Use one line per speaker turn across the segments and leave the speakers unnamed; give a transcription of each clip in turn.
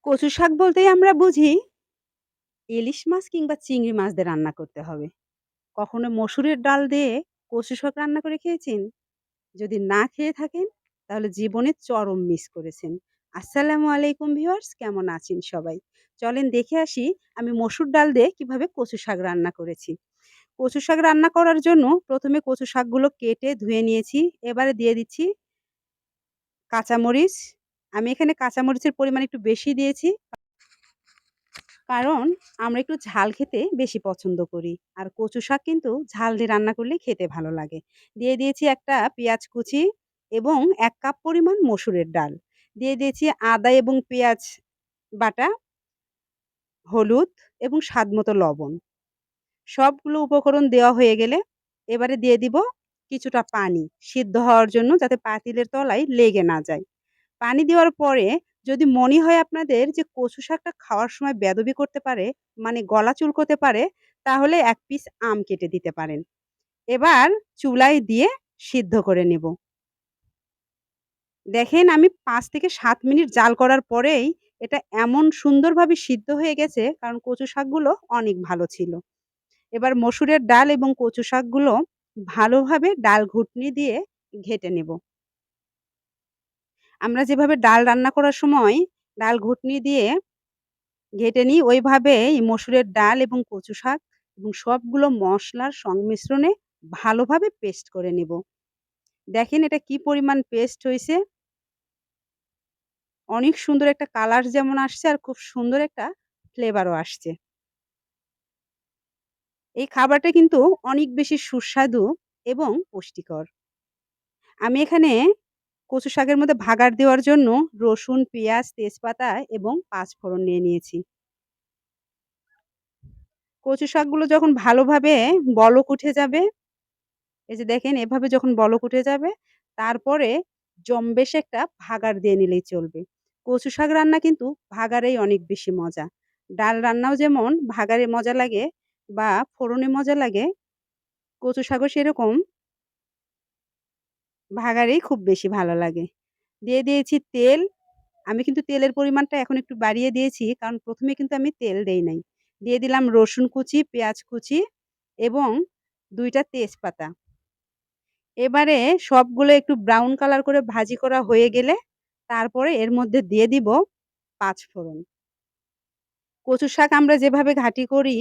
কচু শাক বলতেই আমরা বুঝি ইলিশ মাছ কিংবা চিংড়ি মাছ দিয়ে রান্না করতে হবে। কখনো মসুরের ডাল দিয়ে কচু শাক রান্না করে খেয়েছেন? যদি না খেয়ে থাকেন তাহলে জীবনে চরম মিস করেছেন। আসসালামু আলাইকুম ভিউয়ার্স, কেমন আছেন সবাই? চলেন দেখে আসি আমি মসুর ডাল দিয়ে কিভাবে কচু শাক রান্না করেছি। কচু শাক রান্না করার জন্য প্রথমে কচু শাকগুলো কেটে ধুয়ে নিয়েছি। এবারে দিয়ে দিচ্ছি কাঁচামরিচ। আমি এখানে কাঁচামরিচের পরিমাণ একটু বেশি দিয়েছি। কারণ আমরা একটু ঝাল খেতে বেশি পছন্দ করি। আর কচু শাক কিন্তু ঝাল দিয়ে রান্না করলে খেতে ভালো লাগে। দিয়ে দিয়েছি একটা পেঁয়াজ কুচি এবং ১ কাপ পরিমাণ মসুরের ডাল। দিয়ে দিয়েছি আদা এবং পেঁয়াজ বাটা, হলুদ এবং স্বাদমতো লবণ। সবগুলো উপকরণ দেওয়া হয়ে গেলে এবারে দিয়ে দিব কিছুটা পানি সিদ্ধ হওয়ার জন্য, যাতে পাতিলের তলায় লেগে না যায়। পানি দেওয়ার পরে যদি মনে হয় আপনাদের যে কচু শাকটা খাওয়ার সময় বেদবি করতে পারে, মানে গলা চুলকোতে পারে, তাহলে ১ পিস আম কেটে দিতে পারেন। এবার চুলায় দিয়ে সিদ্ধ করে নেব। দেখেন আমি ৫ থেকে ৭ মিনিট জাল করার পরেই এটা এমন সুন্দরভাবে সিদ্ধ হয়ে গেছে, কারণ কচু শাকগুলো অনেক ভালো ছিল। এবার মসুরের ডাল এবং কচু শাকগুলো ভালোভাবে ডাল ঘুটনি দিয়ে ঘেঁটে নেব। আমরা যেভাবে ডাল রান্না করার সময় ডাল ঘুটনি দিয়ে ঘেঁটে নিই, ওইভাবে এই মসুরের ডাল এবং কচু শাক এবং সবগুলো মসলার সংমিশ্রণে ভালোভাবে পেস্ট করে নেব। দেখেন এটা কি পরিমাণ পেস্ট হইছে। অনেক সুন্দর একটা কালার যেমন আসছে আর খুব সুন্দর একটা ফ্লেভারও আসছে। এই খাবারটা কিন্তু অনেক বেশি সুস্বাদু এবং পুষ্টিকর। আমি এখানে কচু শাকের মধ্যে ভাগার দেওয়ার জন্য রসুন, পেঁয়াজ, তেজপাতা এবং পাঁচফোড়ন নিয়ে নিয়েছি। কচু শাকগুলো যখন ভালোভাবে বলক উঠে যাবে, এই যে দেখেন এভাবে যখন বলক উঠে যাবে, তারপরে জম্বেশ একটা ভাগার দিয়ে নিলেই চলবে। কচু শাক রান্না কিন্তু ভাগারেই অনেক বেশি মজা। ডাল রান্নাও যেমন ভাগারে মজা লাগে বা ফোড়নে মজা লাগে, কচু শাকও সেরকম ভাগারেই খুব বেশি ভালো লাগে। দিয়ে দিয়েছি তেল। আমি কিন্তু তেলের পরিমাণটা এখন একটু বাড়িয়ে দিয়েছি, কারণ ১ম এ কিন্তু আমি তেল দেই নাই। দিয়ে দিলাম রসুন কুচি, পেঁয়াজ কুচি এবং ২ টা তেজপাতা। এবারে সবগুলো একটু ব্রাউন কালার করে ভাজি করা হয়ে গেলে, তারপরে এর মধ্যে দিয়ে দিব পাঁচফোড়ন। কচু শাক আমরা যেভাবে ঘাঁটি করি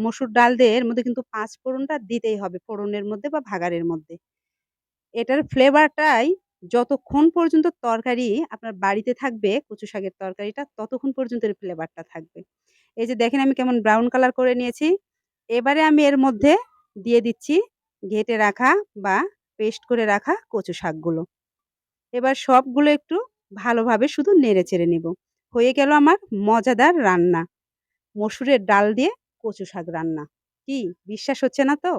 মসুর ডাল দিয়ে, এর মধ্যে কিন্তু পাঁচফোড়নটা দিতেই হবে ফোড়নের মধ্যে বা ভাগাড়ের মধ্যে। এটার ফ্লেভারটাই যতক্ষণ পর্যন্ত তরকারি আপনার বাড়িতে থাকবে, কচু শাকের তরকারিটা, ততক্ষণ পর্যন্ত এর ফ্লেভারটা থাকবে। এই যে দেখেন আমি কেমন ব্রাউন কালার করে নিয়েছি। এবারে আমি এর মধ্যে দিয়ে দিচ্ছি ঘেঁটে রাখা বা পেস্ট করে রাখা কচু শাকগুলো। এবার সবগুলো একটু ভালোভাবে শুধু নেড়েচেড়ে নেব। হয়ে গেল আমার মজাদার রান্না, মসুরের ডাল দিয়ে কচু শাক রান্না। কি বিশ্বাস হচ্ছে না তো?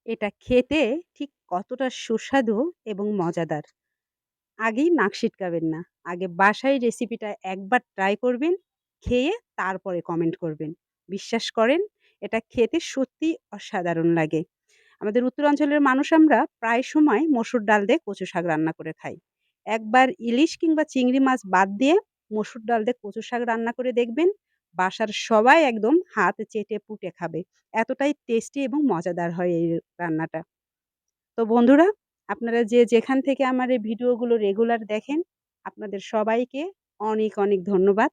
এটা খেতে ঠিক কতটা সুস্বাদু এবং মজাদার। আগেই নাক সিটকাবেন না। আগে বাসায় রেসিপিটা একবার ট্রাই করবেন, খেয়ে তারপরে কমেন্ট করবেন। বিশ্বাস করেন এটা খেতে সত্যিই অসাধারণ লাগে। আমাদের উত্তরাঞ্চলের মানুষ আমরা প্রায় সময় মসুর ডাল দিয়ে কচু শাক রান্না করে খাই। একবার ইলিশ কিংবা চিংড়ি মাছ বাদ দিয়ে মসুর ডাল দিয়ে কচু শাক রান্না করে দেখবেন। বাসার সবাই একদম হাত চেটে পুটে খাবে। এতটাই টেস্টি এবং মজাদার হয় এই রান্নাটা। তো বন্ধুরা, আপনারা যে যেখান থেকে আমার এই ভিডিওগুলো রেগুলার দেখেন, আপনাদের সবাইকে অনেক, অনেক ধন্যবাদ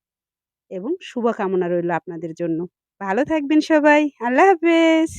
এবং শুভকামনা রইল আপনাদের জন্য। ভালো থাকবেন সবাই। আল্লাহ হাফেজ।